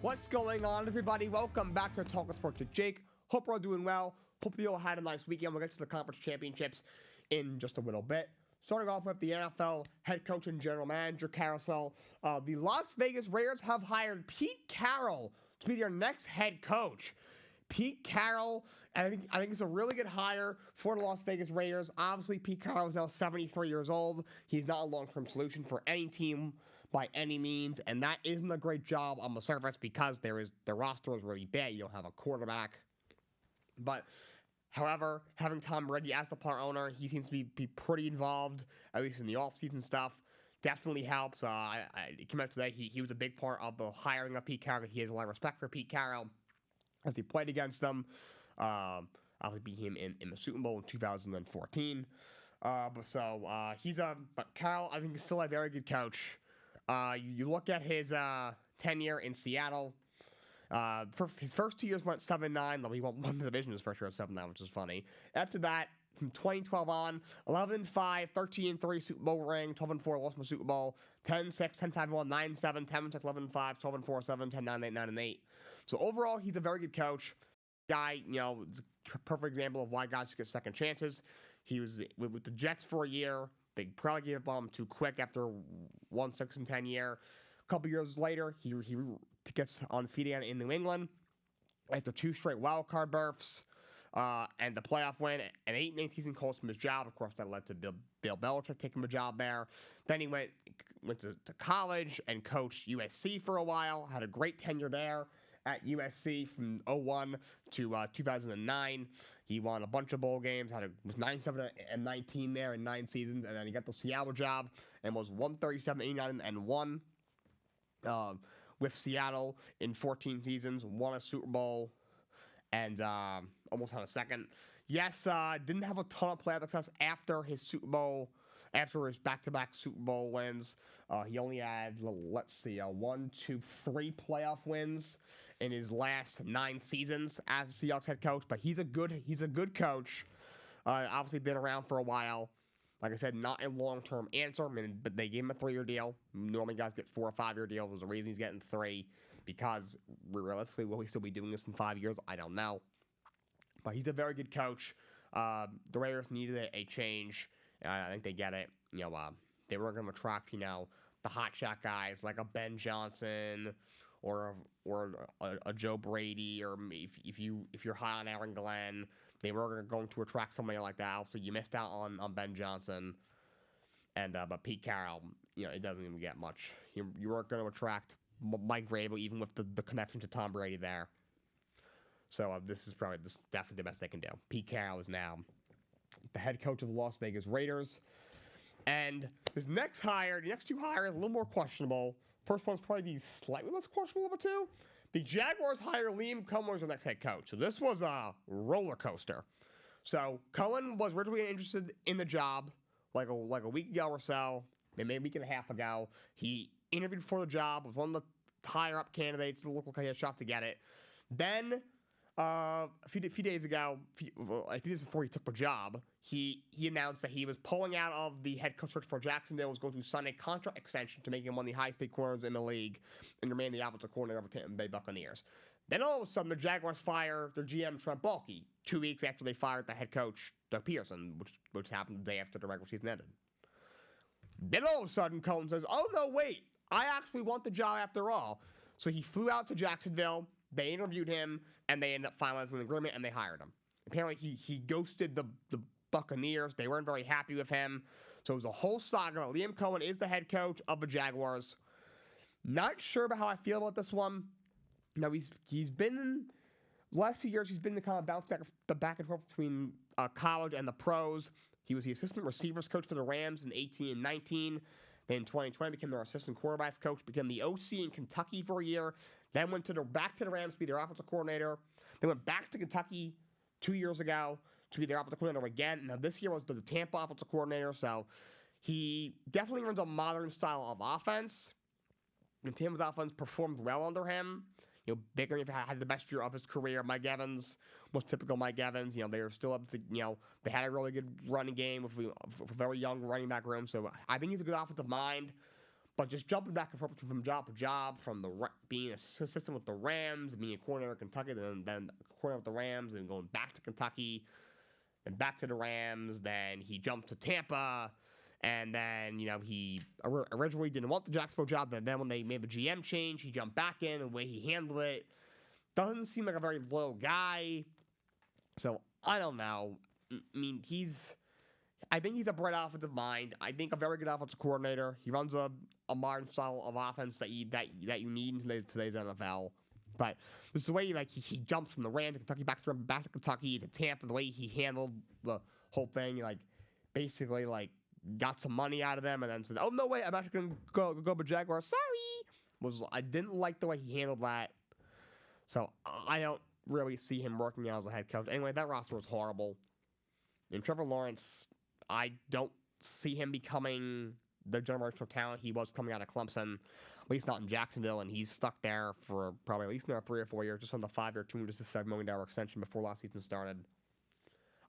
What's going on, everybody? Welcome back to Talkin Sports with Jake. Hope we're all doing well. Hope you all had a nice weekend. We'll get to the conference championships in just a little bit. Starting off with the NFL head coach and general manager carousel. The Las Vegas Raiders have hired Pete Carroll to be their next head coach. Pete Carroll, I think it's a really good hire for the Las Vegas Raiders. Obviously, Pete Carroll is now 73 years old. He's not a long-term solution for any team by any means, and that isn't a great job on the surface because the roster is really bad. You don't have a quarterback. But, however, having Tom Brady as the part owner, he seems to be pretty involved, at least in the offseason stuff. Definitely helps. It came out today. He was a big part of the hiring of Pete Carroll. He has a lot of respect for Pete Carroll as he played against them. I'll beat him in the Super Bowl in 2014. But Carroll, I think, is still a very good coach. You look at his tenure in Seattle. For his first 2 years went 7-9. Though he won the division his first year at 7-9, which is funny. After that, from 2012 on, 11-5, 13-3 Super Bowl ring, 12-4 lost my Super Bowl, 10-6, 10-5-1, 9-7, 10-6, 11-5, 12-4, 7, 10-9, 8-9-8. So overall, he's a very good coach. Guy, it's a perfect example of why guys should get second chances. He was with the Jets for a year. They probably gave up on him too quick after 1-6-10 year. A couple years later, he gets on his feet again in New England after 2 straight wild card berths and the playoff win. An 8-8 season cost him his job. Of course, that led to Bill Belichick taking him a job there. Then he went to college and coached USC for a while. Had a great tenure there at USC from 2001 to 2009. He won a bunch of bowl games, was 9-7-19 there in 9 seasons, and then he got the Seattle job and was 137-89-1 with Seattle in 14 seasons, won a Super Bowl, and almost had a second. Yes, didn't have a ton of playoff success after his back-to-back Super Bowl wins. He only had, 1, 2, 3 playoff wins in his last 9 seasons as a Seahawks head coach. But he's a good coach. Obviously been around for a while. Like I said, not a long-term answer. But they gave him a 3-year deal. Normally guys get 4 or 5-year deals. There's a reason he's getting 3. Because realistically, will he still be doing this in 5 years? I don't know. But he's a very good coach. The Raiders needed a change. I think they get it. They weren't going to attract, the hot shot guys like a Ben Johnson or a Joe Brady, or if you're high on Aaron Glenn, they were going to attract somebody like that. So you missed out on Ben Johnson, but Pete Carroll, it doesn't even get much. You weren't going to attract Mike Vrabel, even with the connection to Tom Brady there. So this is definitely the best they can do. Pete Carroll is now the head coach of the Las Vegas Raiders. And his next 2 hires, a little more questionable. First one's probably the slightly less questionable of the two. The Jaguars hire Liam Cohen as their next head coach. So this was a roller coaster. So Cohen was originally interested in the job like a week ago or so, maybe a week and a half ago. He interviewed for the job, was one of the higher-up candidates. It looked like he had a shot to get it. Then a few days ago, a few days before he took the job, he announced that he was pulling out of the head coach search for Jacksonville, was going to sign a contract extension to make him one of the highest-paid corners in the league and remain the offensive coordinator of the Tampa Bay Buccaneers. Then all of a sudden, the Jaguars fire their GM Trent Baalke 2 weeks after they fired the head coach Doug Peterson, which happened the day after the regular season ended. Then all of a sudden, Cohen says, "Oh no, wait! I actually want the job after all." So he flew out to Jacksonville. They interviewed him, and they ended up finalizing an agreement, and they hired him. Apparently, he ghosted the Buccaneers. They weren't very happy with him. So it was a whole saga. Liam Cohen is the head coach of the Jaguars. Not sure about how I feel about this one. He's been, last few years, he's been the kind of bounce back and forth between college and the pros. He was the assistant receivers coach for the Rams in 18 and 19. Then in 2020 became their assistant quarterbacks coach, became the OC in Kentucky for a year. Then went back to the Rams to be their offensive coordinator. Then went back to Kentucky 2 years ago to be their offensive coordinator again. Now this year was the Tampa offensive coordinator. So he definitely runs a modern style of offense. And Tampa's offense performed well under him. Baker had the best year of his career. Mike Evans was typical Mike Evans. They were still up to, they had a really good running game with a very young running back room. So I think he's a good offensive mind. But just jumping back and forth from job to job, from being an assistant with the Rams, being a coordinator in Kentucky, then a coordinator with the Rams, and going back to Kentucky, then back to the Rams, then he jumped to Tampa, and then, he originally didn't want the Jacksonville job, but then when they made the GM change, he jumped back in, and the way he handled it doesn't seem like a very loyal guy. So, I don't know. I mean, I think he's a bright offensive mind. I think a very good offensive coordinator. He runs a modern style of offense that you need in today's NFL. But just the way he jumps from the Rams to Kentucky, back to Kentucky to Tampa, the way he handled the whole thing, basically got some money out of them and then said, "Oh no, wait, I'm actually gonna go with Jaguars." Sorry, I didn't like the way he handled that. So I don't really see him working out as a head coach. Anyway, that roster was horrible. And Trevor Lawrence, I don't see him becoming the generational talent he was coming out of Clemson, at least not in Jacksonville, and he's stuck there for probably at least another 3 or 4 years, just on the 5-year, $207 million extension before last season started.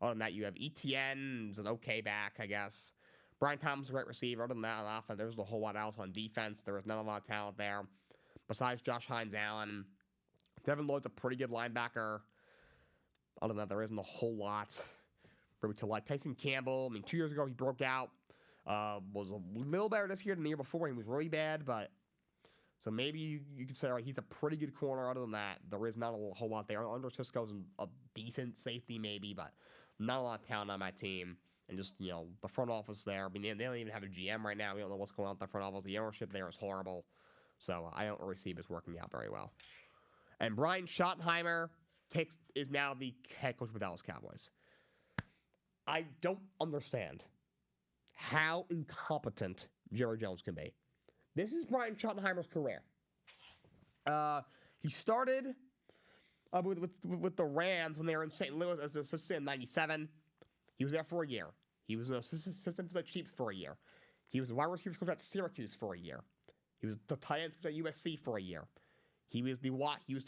Other than that, you have ETN's an okay back, I guess. Brian Thomas is a great receiver. Other than that, on offense, there's a whole lot else on defense. There was not a lot of talent there. Besides Josh Hines-Allen, Devin Lloyd's a pretty good linebacker. Other than that, there isn't a whole lot really to like. Tyson Campbell, 2 years ago he broke out. Was a little better this year than the year before. He was really bad, but so maybe you could say, all right, he's a pretty good corner. Other than that, there is not a whole lot there. Under Cisco's a decent safety maybe, but not a lot of talent on my team. And just, the front office there. They don't even have a GM right now. We don't know what's going on with the front office. The ownership there is horrible. So I don't really see this working out very well. And Brian Schottenheimer is now the head coach of the Dallas Cowboys. I don't understand how incompetent Jerry Jones can be. This is Brian Schottenheimer's career. He started with the Rams when they were in St. Louis as an assistant in 97. He was there for a year. He was an assistant for the Chiefs for a year. He was a wide receiver coach at Syracuse for a year. He was the tight end coach at USC for a year. He was the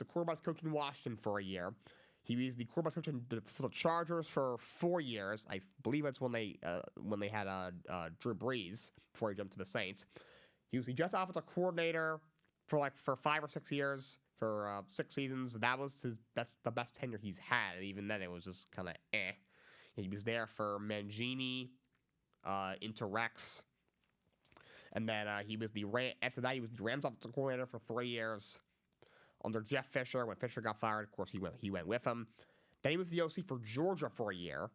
quarterback's coach in Washington for a year. He was the quarterback's coach for the Chargers for 4 years. I believe that's when they had Drew Brees before he jumped to the Saints. He was the Jets offensive coordinator for 5 or 6 years, for 6 seasons. That's the best tenure he's had. And even then, it was just kind of eh. He was there for Mangini, into Rex, and then after that he was the Rams offensive coordinator for 3 years under Jeff Fisher. When Fisher got fired, of course he went with him. Then he was the OC for Georgia for a year.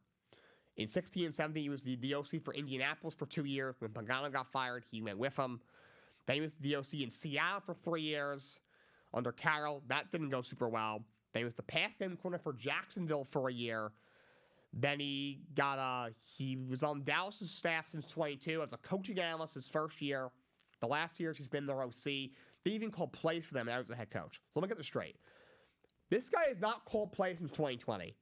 In 16 and 17, he was the OC for Indianapolis for 2 years. When Pagano got fired, he went with him. Then he was the OC in Seattle for 3 years under Carroll. That didn't go super well. Then he was the pass game coordinator for Jacksonville for a year. Then he was on Dallas' staff since 22 as a coaching analyst his first year. The last years he's been their OC. They even called plays for them, and I was the head coach. So let me get this straight. This guy has not called plays since 2020.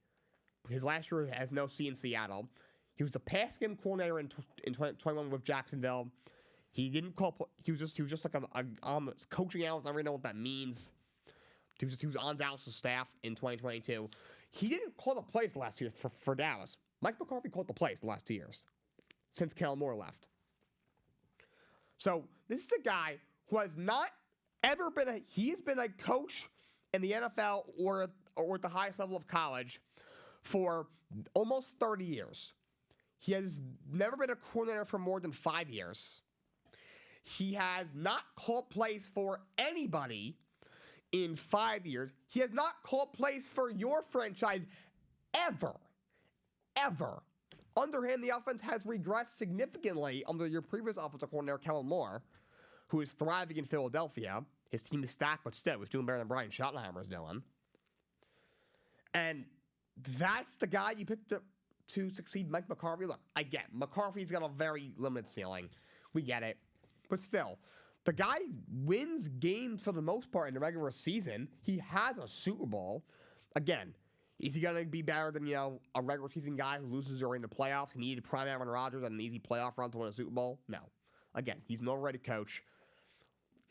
His last year as an OC in Seattle. He was the pass game coordinator in 2021 with Jacksonville. He didn't call. He was just like on the coaching analyst. I don't really know what that means. He was on Dallas' staff in 2022. He didn't call the plays the last 2 years for Dallas. Mike McCarthy called the plays the last 2 years since Kellen Moore left. So this is a guy who has not ever been he has been a coach in the NFL or at the highest level of college for almost 30 years. He has never been a coordinator for more than 5 years. He has not called plays for anybody in 5 years. He has not called plays for your franchise ever. Under him, the offense has regressed significantly under your previous offensive coordinator, Kellen Moore, who is thriving in Philadelphia. His team is stacked, but still, he's doing better than Brian Schottenheimer is doing. And that's the guy you picked to succeed Mike McCarthy. Look, I get McCarthy's got a very limited ceiling. We get it. But still, the guy wins games for the most part in the regular season. He has a Super Bowl. Again, is he going to be better than, a regular season guy who loses during the playoffs? He needed prime Aaron Rodgers and an easy playoff run to win a Super Bowl? No. Again, he's an already coach.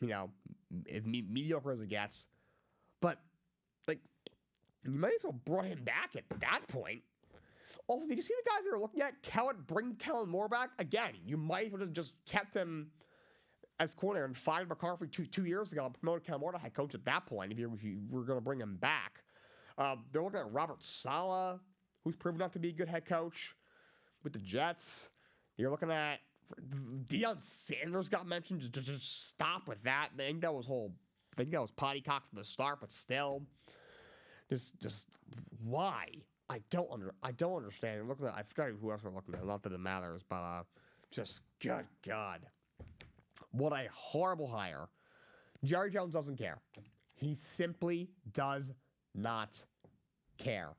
As mediocre as it gets. But, you might as well brought him back at that point. Also, did you see the guys that are looking at bring Kellen Moore back? Again, you might as well just kept him as coordinator and fired McCarthy two years ago and promoted Ken Moore to head coach at that point if you were going to bring him back. They're looking at Robert Saleh, who's proven not to be a good head coach with the Jets. You're looking at Deion Sanders got mentioned. Just stop with that. I think that was pottycock from the start, but still, just why? I don't understand. Looking at, I forgot who else we're looking at. Not that it matters, but just good God, what a horrible hire. Jerry Jones doesn't care. He simply does not care.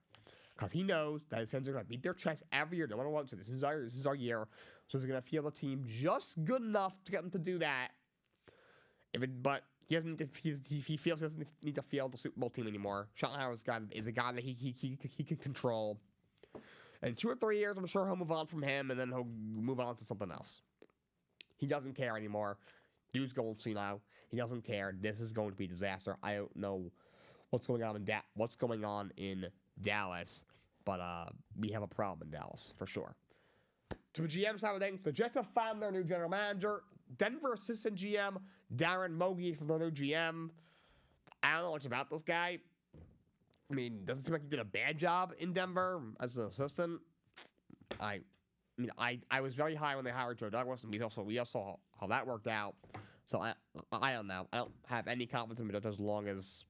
Because he knows that his fans are going to beat their chest every year. No matter what. So this is our year. So he's going to feel the team just good enough to get them to do that. But he doesn't. He feels he doesn't need to field the Super Bowl team anymore. Schottenheimer is a guy that he can control. In 2 or 3 years, I'm sure he'll move on from him, and then he'll move on to something else. He doesn't care anymore. Dude's going senile. He doesn't care. This is going to be a disaster. I don't know what's going on in Dallas, but we have a problem in Dallas for sure. To the GM side of things, the Jets have found their new general manager. Denver assistant GM Darren Mogi from their new GM. I don't know much about this guy. I mean, doesn't seem like he did a bad job in Denver as an assistant. I was very high when they hired Joe Douglas, and we also saw how that worked out. So I don't know. I don't have any confidence in him as long as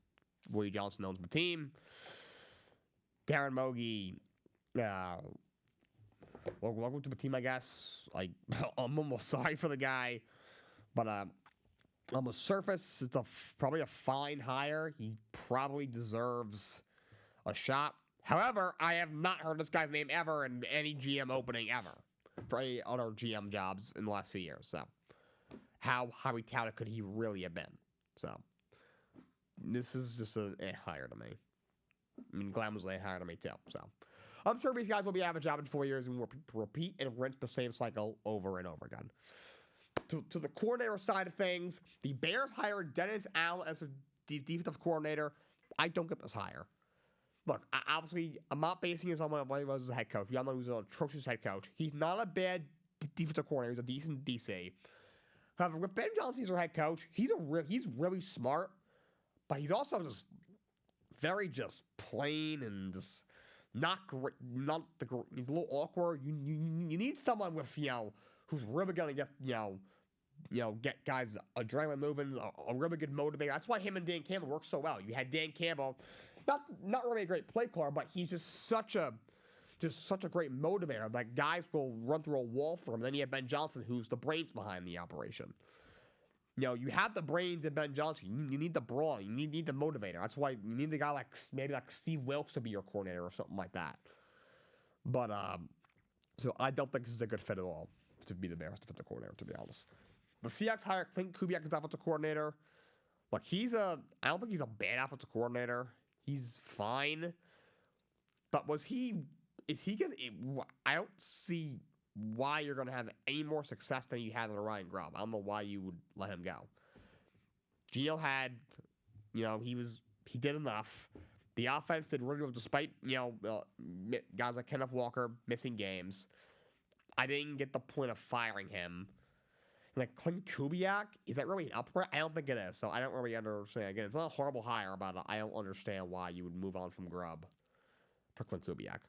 Woody Johnson owns the team. Darren Mogi, welcome to the team, I guess. I'm almost sorry for the guy, but on the surface, it's probably a fine hire. He probably deserves a shot. However, I have not heard this guy's name ever in any GM opening ever for any other GM jobs in the last few years. So, how touted could he really have been? So, this is just a hire to me. I mean, Glenn was a hire to me too. So, I'm sure these guys will be out of a job in 4 years and will repeat and rinse the same cycle over and over again. To the coordinator side of things, the Bears hired Dennis Allen as a defensive coordinator. I don't get this hire. Look, obviously, I'm not basing this on what he was as a head coach. We all know he was an atrocious head coach. He's not a bad defensive coordinator. He's a decent DC. However, with Ben Johnson as our head coach, he's really smart, but he's also just very plain and just not great. He's a little awkward. You need someone with who's really gonna get get guys adrenaline moving, a really good motivator. That's why him and Dan Campbell work so well. You had Dan Campbell. Not really a great play caller, but he's just such a great motivator. Like, guys will run through a wall for him. And then you have Ben Johnson, who's the brains behind the operation. You have the brains in Ben Johnson. You need the brawn. You need the motivator. That's why you need the guy like Steve Wilkes to be your coordinator or something like that. But so I don't think this is a good fit at all to be the Bears defensive coordinator, to be honest. The Seahawks hire Clint Kubiak as offensive coordinator. Look, I don't think he's a bad offensive coordinator. He's fine. But is he going to... I don't see why you're going to have any more success than you had with Ryan Grubb. I don't know why you would let him go. Gino had... he did enough. The offense did really well despite, guys like Kenneth Walker missing games. I didn't get the point of firing him. Like, Clint Kubiak, is that really an upgrade? I don't think it is, so I don't really understand. Again, it's not a horrible hire, but I don't understand why you would move on from Grubb for Clint Kubiak.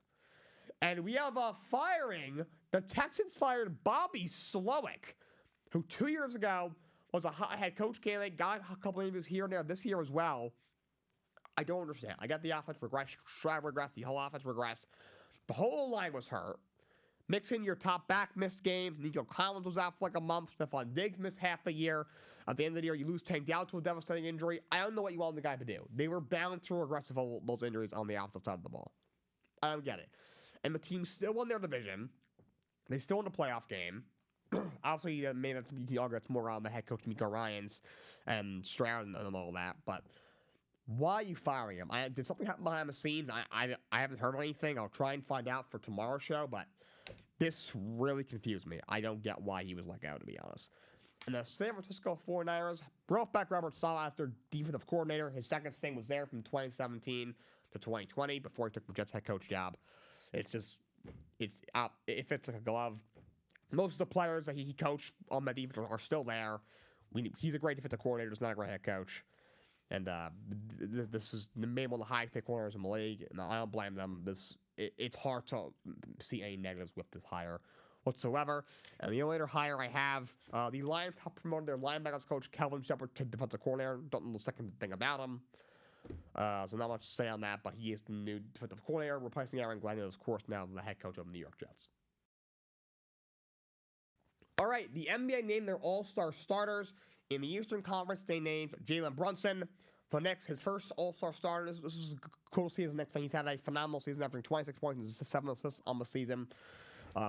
And we have firing. The Texans fired Bobby Slowick, who 2 years ago was a head coach candidate, got a couple of interviews here and there this year as well. I don't understand. I got the offense regressed, Stroud regressed, the whole offense regressed. The whole line was hurt. Mix in your top back missed games. Nico Collins was out for like a month. Stephon Diggs missed half the year. At the end of the year, you lose Tank Dowd to a devastating injury. I don't know what you want the guy to do. They were bound to regress with all those injuries on the offensive side of the ball. I don't get it. And the team still won their division. They still won the playoff game. Obviously, maybe you can argue it's more on the head coach, Nico Ryans, and Stroud and all that. But why are you firing him? Did something happen behind the scenes? I haven't heard anything. I'll try and find out for tomorrow's show, but this really confused me. I don't get why he was let go, to be honest. And the San Francisco 49ers brought back Robert Saleh after defensive coordinator. His second stint was there from 2017 to 2020 before he took the Jets head coach job. It fits like a glove. Most of the players that he coached on that defense are still there. he's a great defensive coordinator. He's not a great head coach. And this is maybe one of the highest paid corners in the league, and I don't blame them. It's hard to see any negatives with this hire whatsoever. And the only other hire I have, the Lions have promoted their linebackers coach Kelvin Shepard to defensive coordinator. Don't know the second thing about him, so not much to say on that. But he is the new defensive coordinator, replacing Aaron Glenn, who is, of course, now the head coach of the New York Jets. All right, the NBA named their All-Star starters. In the Eastern Conference, they named Jalen Brunson for Knicks, his first All-Star starter. This was cool to see his next thing. He's had a phenomenal season, averaging 26 points and 7 assists on the season.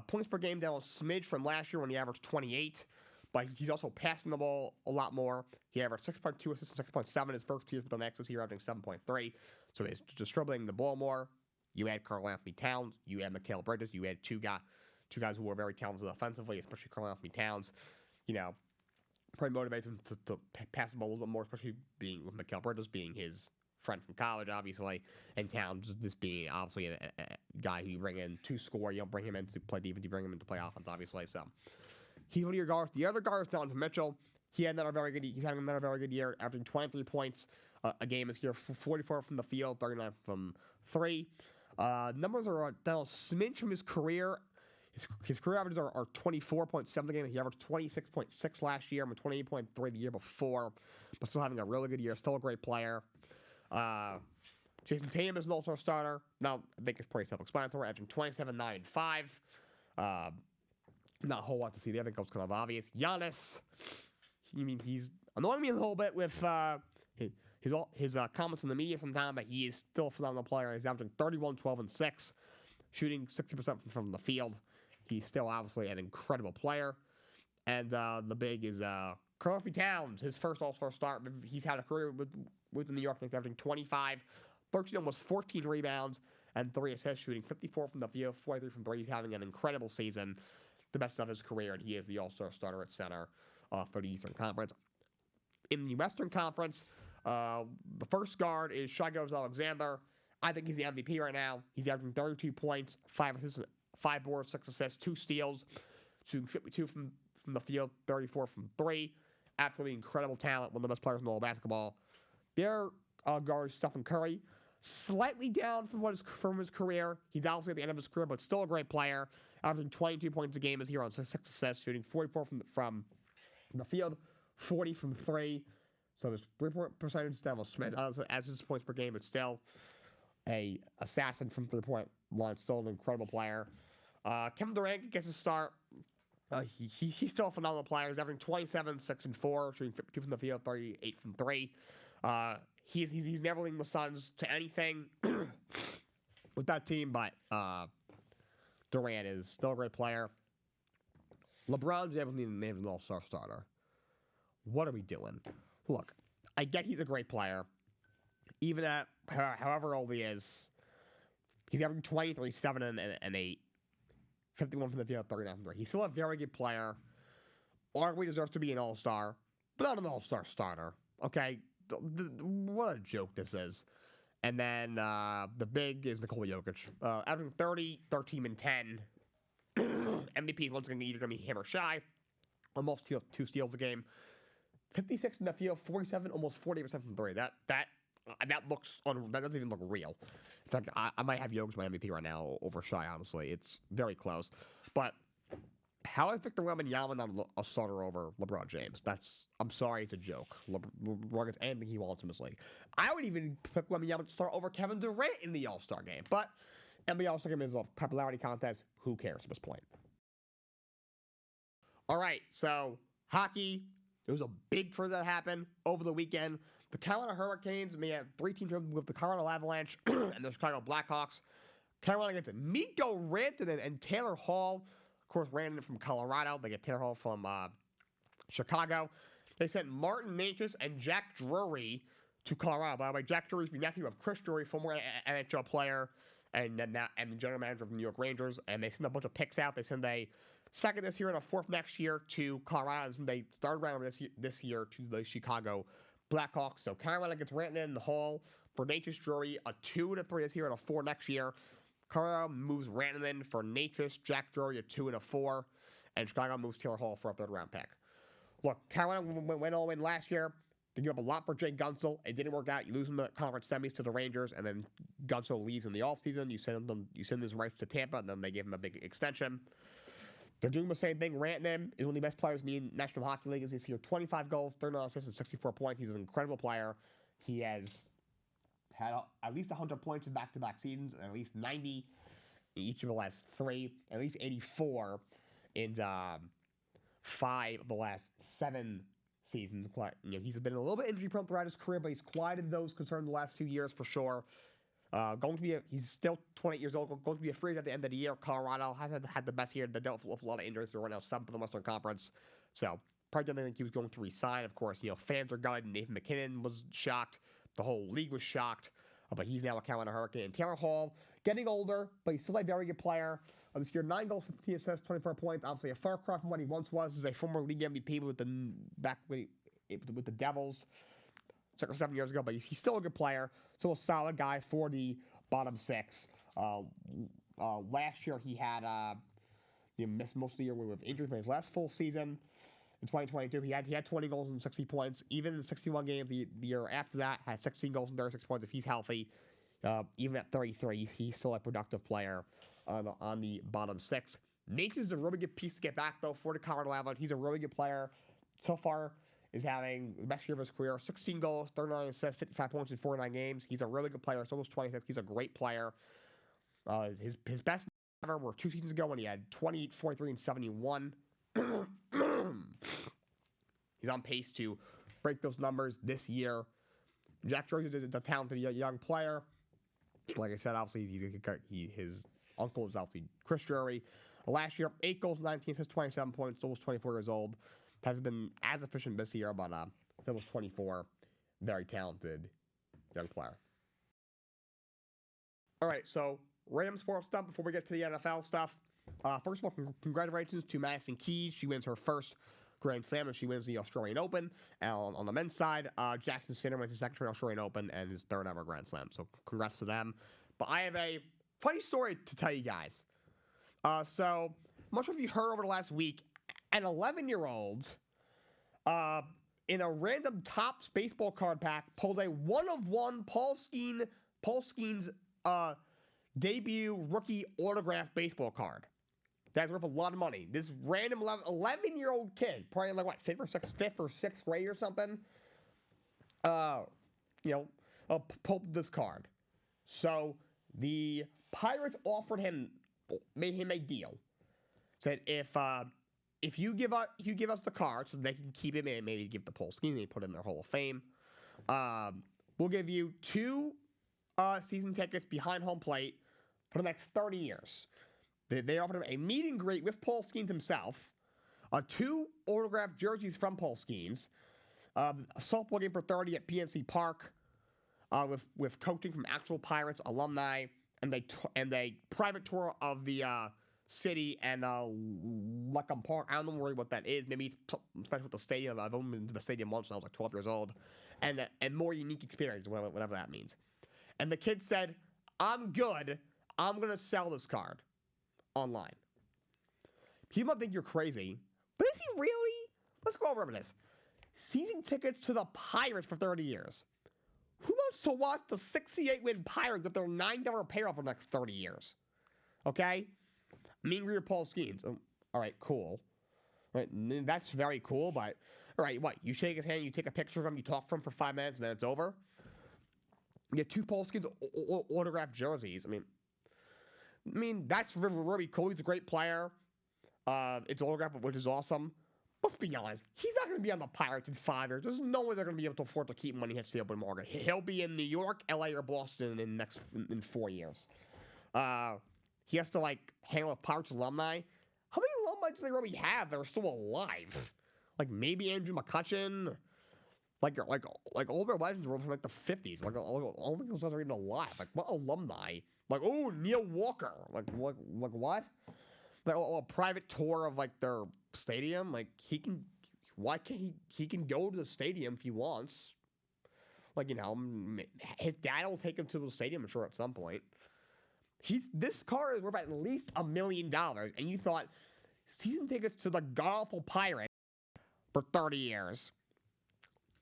Points per game down a smidge from last year when he averaged 28, but he's also passing the ball a lot more. He averaged 6.2 assists and 6.7 his first 2 years with the Knicks. This year, averaging 7.3. So he's distributing the ball more. You add Karl-Anthony Towns, you add Mikal Bridges, you add two guys who are very talented offensively, especially Karl-Anthony Towns. Probably motivates him to pass the ball a little bit more, especially being with Mikal Bridges being his friend from college, obviously, and Towns just being obviously a guy who you bring in to score. You don't bring him in to play defense, you bring him in to play offense, obviously. So he's one of your guards. The other guard is Donovan Mitchell. He's having another very good year, averaging 23 points a game this year, 44 from the field, 39 from 3. Numbers are down a smidge from his career. His career averages are 24.7 a game. He averaged 26.6 last year and 28.3 the year before, but still having a really good year. Still a great player. Jason Tatum is an all-star starter. Now, I think it's pretty self-explanatory. Averaging 27, 9, and 5. Not a whole lot to see there. I think that's kind of obvious. Giannis, he's annoying me a little bit with his comments in the media sometimes, but he is still a phenomenal player. He's averaging 31, 12, and 6, shooting 60% from the field. He's still obviously an incredible player. And the big is Karl-Anthony Towns, his first All-Star start. He's had a career with the New York Knicks, averaging 25, 13, almost 14 rebounds, and 3 assists, shooting 54 from the field, 43 from 3. He's having an incredible season, the best of his career, and he is the All-Star starter at center for the Eastern Conference. In the Western Conference, the first guard is Shai Gilgeous-Alexander. I think he's the MVP right now. He's averaging 32 points, 5 assists, 5 boards, 6 assists, 2 steals, shooting 52 from the field, 34 from 3. Absolutely incredible talent, one of the best players in all of basketball. Their guard is Stephen Curry, slightly down from his career. He's obviously at the end of his career, but still a great player. Averaging 22 points a game this year on 6 assists, shooting 44 from the field, 40 from 3. So his 3-point percentage is down a smidge as his points per game, but still a assassin from 3-point line. Still an incredible player. Kevin Durant gets a start. He's still a phenomenal player. He's averaging 27, 6, and 4, shooting 52 from the field, 38 from 3. He's never leading the Suns to anything with that team, but Durant is still a great player. LeBron's able to name an all-star starter. What are we doing? Look, I get he's a great player. Even at however old he is, he's averaging 23, 7, and 8. 51 from the field, 39 from 3. He's still a very good player. Arguably deserves to be an all-star, but not an all-star starter. Okay? What a joke this is. And then the big is Nikola Jokic. Averaging 30, 13, and 10. MVP is once again either going to be him or Shai. Almost 2 steals a game. 56 from the field, 47, almost 40% from 3. That doesn't even look real. In fact, I might have Jokic my MVP right now over Shai, honestly. It's very close. But how is Victor Wembanyama not a starter over LeBron James? I'm sorry, it's a joke. LeBron gets anything he wants in this league. I would even pick Wembanyama to start over Kevin Durant in the All-Star game. But NBA All-Star game is a popularity contest. Who cares at this point? All right, so hockey. It was a big trade that happened over the weekend. The Carolina Hurricanes may have 3 teams with the Colorado Avalanche and the Chicago Blackhawks. Carolina gets Mikko Rantanen and Taylor Hall. Of course, Rantanen from Colorado. They get Taylor Hall from Chicago. They sent Martin Necas and Jack Drury to Colorado. By the way, Jack Drury is the nephew of Chris Drury, former NHL player and the general manager of the New York Rangers. And they sent a bunch of picks out. They sent a second this year and a 4th next year to Colorado. And they third round this year to the Chicago Blackhawks. So Carolina gets Rantanen in the Hall for Necas, Drury, a 2 and a 3 this year and a 4 next year. Colorado moves Rantanen for Necas, Jack Drury, a 2 and a 4, and Chicago moves Taylor Hall for a 3rd round pick. look, Carolina went all in last year. They gave up a lot for Jay Gunsel. It didn't work out. You lose in the conference semis to the Rangers, and then Gunsel leaves in the offseason. You send his rights to Tampa, and then they give him a big extension. They're doing the same thing. Rantanen is one of the best players in the National Hockey League. He's here 25 goals, 39 assists, and 64 points. He's an incredible player. He has had at least 100 points in back-to-back seasons, and at least 90 in each of the last 3, at least 84 in 5 of the last 7 seasons. He's been a little bit injury-prone throughout his career, but he's quieted those concerns the last few years for sure. He's still 28 years old, going to be a free agent at the end of the year. Colorado hasn't had the best year. They dealt with a lot of injuries. They're right now 7th in the Western Conference. So, probably didn't think he was going to resign. Of course, fans are gutted. Nathan McKinnon was shocked. The whole league was shocked. But he's now a Carolina Hurricane. Taylor Hall, getting older, but he's still a very good player. This year, 9 goals, 15 assists, 24 points. Obviously, a far cry from what he once was. He's a former league MVP with the Devils 6 or 7 years ago, but he's still a good player. Still a solid guy for the bottom 6. Last year, he had missed most of the year with injuries. But his last full season in 2022, he had 20 goals and 60 points. Even in 61 games the year after that, had 16 goals and 36 points. If he's healthy, even at 33, he's still a productive player on the bottom 6. Nathan's a really good piece to get back, though, for the Colorado Avalanche. He's a really good player. So far, is having the best year of his career. 16 goals, 39 assists, 55 points in 49 games. He's a really good player. He's almost 26. He's a great player. His best ever were 2 seasons ago when he had 28, 43, and 71. He's on pace to break those numbers this year. Jack Drury is a talented young player. Like I said, obviously, his uncle is obviously Chris Drury. Last year, 8 goals, 19 assists, 27 points, almost 24 years old. Hasn't been as efficient this year, but almost 24. Very talented young player. All right, so random sports stuff before we get to the NFL stuff. First of all, congratulations to Madison Keys. She wins her first Grand Slam, and she wins the Australian Open. On the men's side, Jackson Sinner wins his second Australian Open and his 3rd ever Grand Slam. So congrats to them. But I have a funny story to tell you guys. So, I'm not sure if you heard over the last week, an 11-year-old in a random Topps baseball card pack pulled a one-of-one Paul Skeens debut rookie autograph baseball card. That's worth a lot of money. This random 11-year-old kid, probably like what, 5th or 6th grade or something, pulled this card. So the Pirates made him a deal. Said if you give us the card so they can keep him in, maybe give the Paul Skeens, they put in their Hall of Fame. We'll give you 2 season tickets behind home plate for the next 30 years. They offered him a meet and greet with Paul Skeens himself, 2 autographed jerseys from Paul Skeens, a softball game for 30 at PNC Park, with coaching from actual Pirates alumni, and a private tour of the city and Luckham Park. I don't know what that is. Maybe it's special with the stadium. I've only been to the stadium once when I was like 12 years old, and more unique experience, whatever that means. And the kid said, "I'm good. I'm gonna sell this card online." People might think you're crazy, but is he really? Let's go over this. Season tickets to the Pirates for 30 years. Who wants to watch the 68-win Pirates with their $9 payoff for the next 30 years? Okay? Meet and greet with Paul Skeens. All right, cool. All right, that's very cool, but all right, what? You shake his hand, you take a picture of him, you talk for him for 5 minutes, and then it's over? You get 2 Paul Skeens autographed jerseys. I mean, that's really cool. He's a great player. It's autographed, which is awesome. Let's be honest. He's not going to be on the Pirates in 5 years. There's no way they're going to be able to afford to keep him when he hits the open market. He'll be in New York, LA, or Boston in 4 years. He has to hang with Pirates alumni. How many alumni do they really have that are still alive? Like maybe Andrew McCutcheon. Like all their legends were from the 50s. All of those guys are even alive. What alumni? Neil Walker. What? A private tour of their stadium. He can. Why can't he can go to the stadium if he wants. His dad will take him to the stadium, I'm sure, at some point. This car is worth at least $1 million, and you thought season tickets to the god-awful Pirates for 30 years.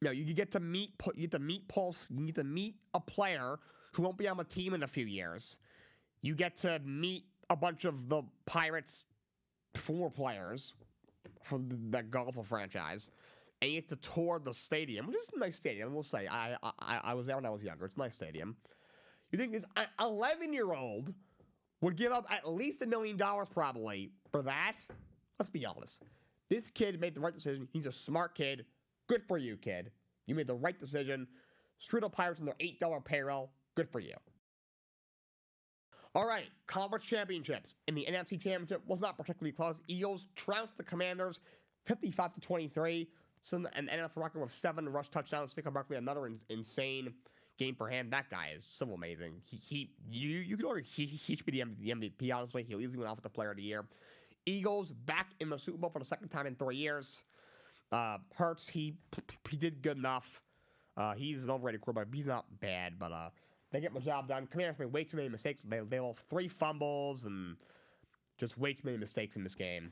You get to meet Pulse. You get to meet a player who won't be on the team in a few years. You get to meet a bunch of the Pirates' former players from that golfer franchise, and you get to tour the stadium, which is a nice stadium. We'll say I was there when I was younger. It's a nice stadium. You think this 11-year-old would give up at least $1 million probably for that? Let's be honest. This kid made the right decision. He's a smart kid. Good for you, kid. You made the right decision. Screw the Pirates on their $8 payroll. Good for you. All right, conference championships. In the NFC Championship was not particularly close. Eagles trounced the Commanders 55-23. So an NFL record with 7 rush touchdowns. Saquon Barkley, another insane game for him. That guy is so amazing. You could argue he should be the MVP, honestly. He easily went off with the player of the year. Eagles back in the Super Bowl for the second time in 3 years. Hurts, he did good enough. He's an overrated quarterback. He's not bad, but they get the job done. Commanders made way too many mistakes. They lost 3 fumbles and just way too many mistakes in this game.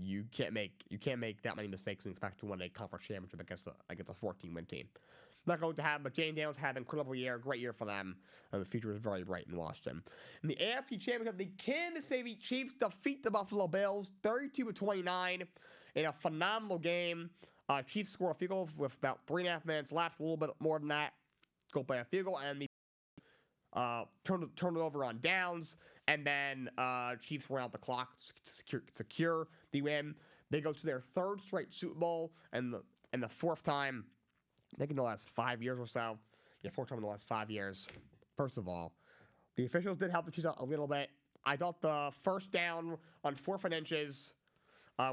You can't make that many mistakes and expect to win a conference championship against a 14-win team. Not going to happen, but Jane Daniels had an incredible year, great year for them, and the future is very bright in Washington. In the AFC Championship, the Kansas City Chiefs defeat the Buffalo Bills 32-29 in a phenomenal game. Chiefs score a field goal with about 3.5 minutes left, a little bit more than that. Go play a field goal, and the turn it over on downs, and then Chiefs ran out the clock to secure the win. They go to their 3rd straight Super Bowl, and the 4th time, I think in the last 5 years or so. Yeah, 4th time in the last 5 years. First of all, the officials did help the Chiefs out a little bit. I thought the first down on 4th and inches,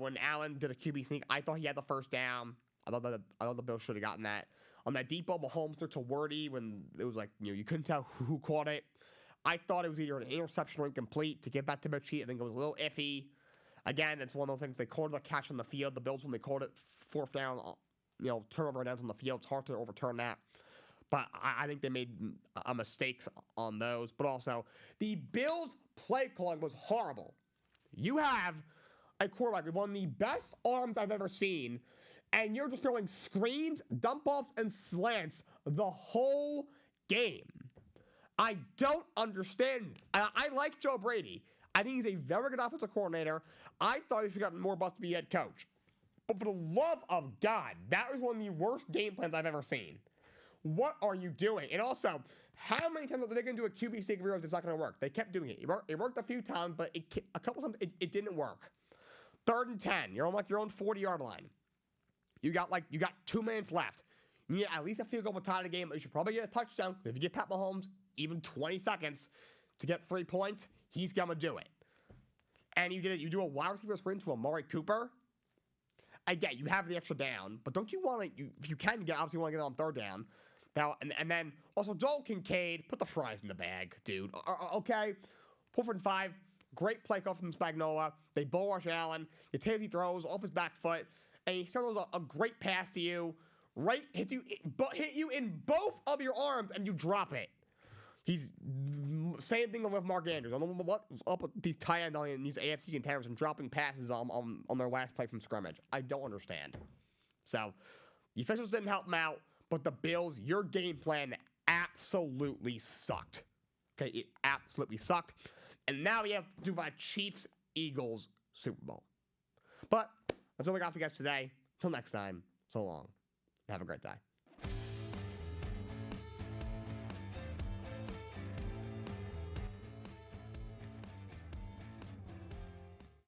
when Allen did a QB sneak, I thought he had the first down. I thought the Bills should have gotten that. On that deep ball, Mahomes threw to Wordy when it was like, you couldn't tell who caught it. I thought it was either an interception or incomplete. To get back to Belichick, I think it was a little iffy. Again, it's one of those things. They called the catch on the field. The Bills, when they called it 4th down, turnover downs on the field, it's hard to overturn that. But I think they made mistakes on those. But also, the Bills' play calling was horrible. You have a quarterback with one of the best arms I've ever seen, and you're just throwing screens, dump-offs, and slants the whole game. I don't understand. I like Joe Brady. I think he's a very good offensive coordinator. I thought he should have gotten more bust to be head coach. But for the love of God, that was one of the worst game plans I've ever seen. What are you doing? And also, how many times are they going to do a QB sneak realize it's not going to work? They kept doing it. It worked a few times, but a couple times it didn't work. 3rd and 10. You're on your own 40-yard line. You got 2 minutes left. You need at least a field goal to tie the game. You should probably get a touchdown. If you get Pat Mahomes even 20 seconds to get 3 points, he's going to do it. And you did it. You do a wide receiver sprint to Amari Cooper. I get you have the extra down, but don't you want to? If you can get, obviously want to get on 3rd down. Now and then also Joel Kincaid, put the fries in the bag, dude. Okay, 4th and 5. Great play call from Spagnuolo. They bull rush Allen. You take he throws off his back foot, and he throws a great pass to you. Right, hit you in both of your arms, and you drop it. He's same thing with Mark Andrews. I don't know what's up with these tight ends and these AFC contenders and dropping passes on their last play from scrimmage. I don't understand. So the officials didn't help them out, but the Bills, your game plan absolutely sucked. Okay, it absolutely sucked. And now we have to do my Chiefs-Eagles Super Bowl. But that's all we got for you guys today. Till next time, so long. Have a great day.